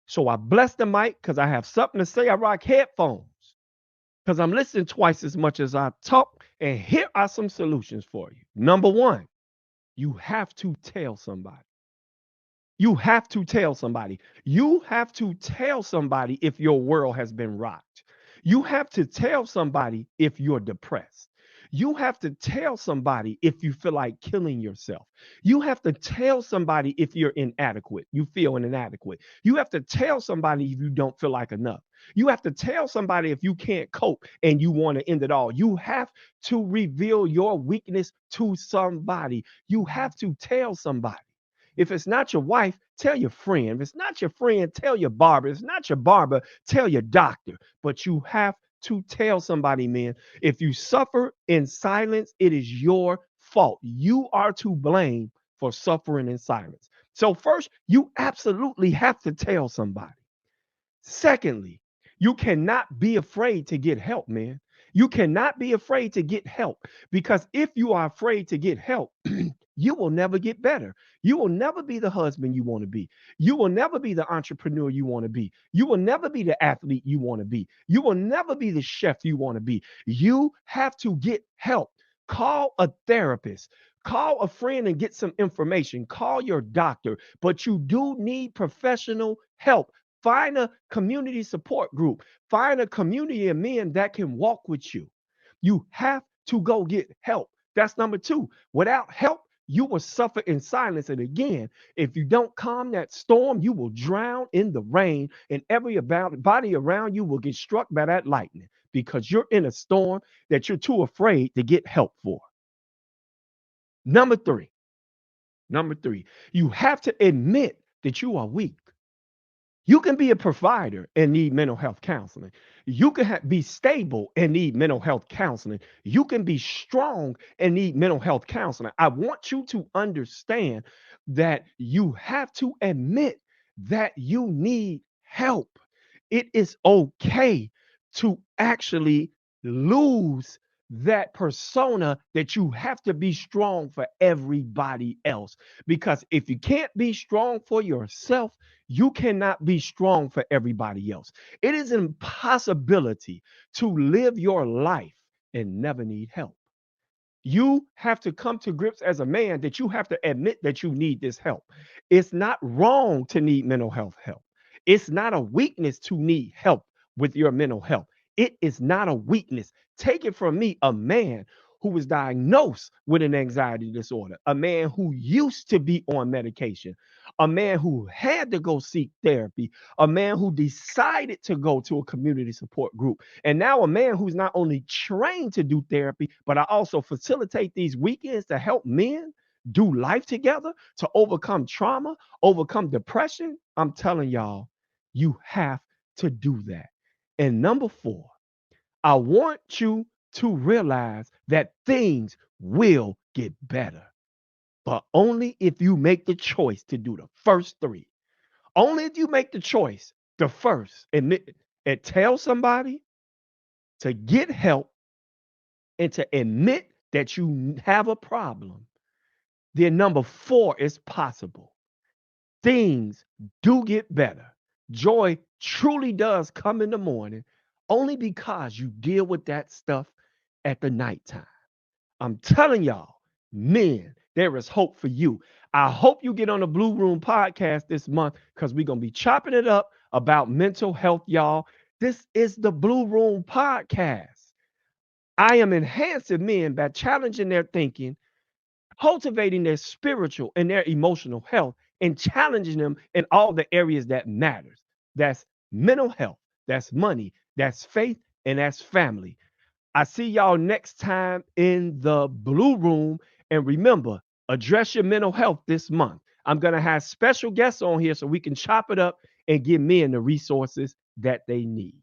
So I bless the mic because I have something to say. I rock headphones because I'm listening twice as much as I talk. And here are some solutions for you. Number one, you have to tell somebody. You have to tell somebody. You have to tell somebody if your world has been rocked. You have to tell somebody if you're depressed. You have to tell somebody if you feel like killing yourself. You have to tell somebody if you're inadequate. You feel inadequate. You have to tell somebody if you don't feel like enough. You have to tell somebody if you can't cope and you want to end it all. You have to reveal your weakness to somebody. You have to tell somebody. If it's not your wife, tell your friend. If it's not your friend, tell your barber. If it's not your barber, tell your doctor. But you have to tell somebody, man. If you suffer in silence, it is your fault. You are to blame for suffering in silence. So, first, you absolutely have to tell somebody. Secondly, you cannot be afraid to get help, man. You cannot be afraid to get help because if you are afraid to get help, you will never get better. You will never be the husband you want to be. You will never be the entrepreneur you want to be. You will never be the athlete you want to be. You will never be the chef you want to be. You have to get help. Call a therapist. Call a friend and get some information. Call your doctor, but you do need professional help. Find a community support group. Find a community of men that can walk with you. You have to go get help. That's number two. Without help, you will suffer in silence. And again, if you don't calm that storm, you will drown in the rain, and every body around you will get struck by that lightning because you're in a storm that you're too afraid to get help for. Number three, number three, you have to admit that you are weak. You can be a provider and need mental health counseling. You can be stable and need mental health counseling. You can be strong and need mental health counseling. I want you to understand that you have to admit that you need help. It is okay to actually lose that persona that you have to be strong for everybody else. Because if you can't be strong for yourself, you cannot be strong for everybody else. It is an impossibility to live your life and never need help. You have to come to grips as a man that you have to admit that you need this help. It's not wrong to need mental health help. It's not a weakness to need help with your mental health. It is not a weakness. Take it from me, a man who was diagnosed with an anxiety disorder, a man who used to be on medication, a man who had to go seek therapy, a man who decided to go to a community support group, and now a man who's not only trained to do therapy, but I also facilitate these weekends to help men do life together, to overcome trauma, overcome depression. I'm telling y'all, you have to do that. And number four, I want you to realize that things will get better, but only if you make the choice to do the first three. Only if you make the choice, the first, and tell somebody to get help and to admit that you have a problem, then number four is possible. Things do get better. Joy truly does come in the morning only because you deal with that stuff at the nighttime. I'm telling y'all, men, there is hope for you. I hope you get on the Blue Room podcast this month because we're going to be chopping it up about mental health, y'all. This is the Blue Room podcast. I am enhancing men by challenging their thinking, cultivating their spiritual and their emotional health, and challenging them in all the areas that matters. That's mental health, that's money, that's faith, and that's family. I see y'all next time in the Blue Room. And remember, address your mental health this month. I'm going to have special guests on here so we can chop it up and give men the resources that they need.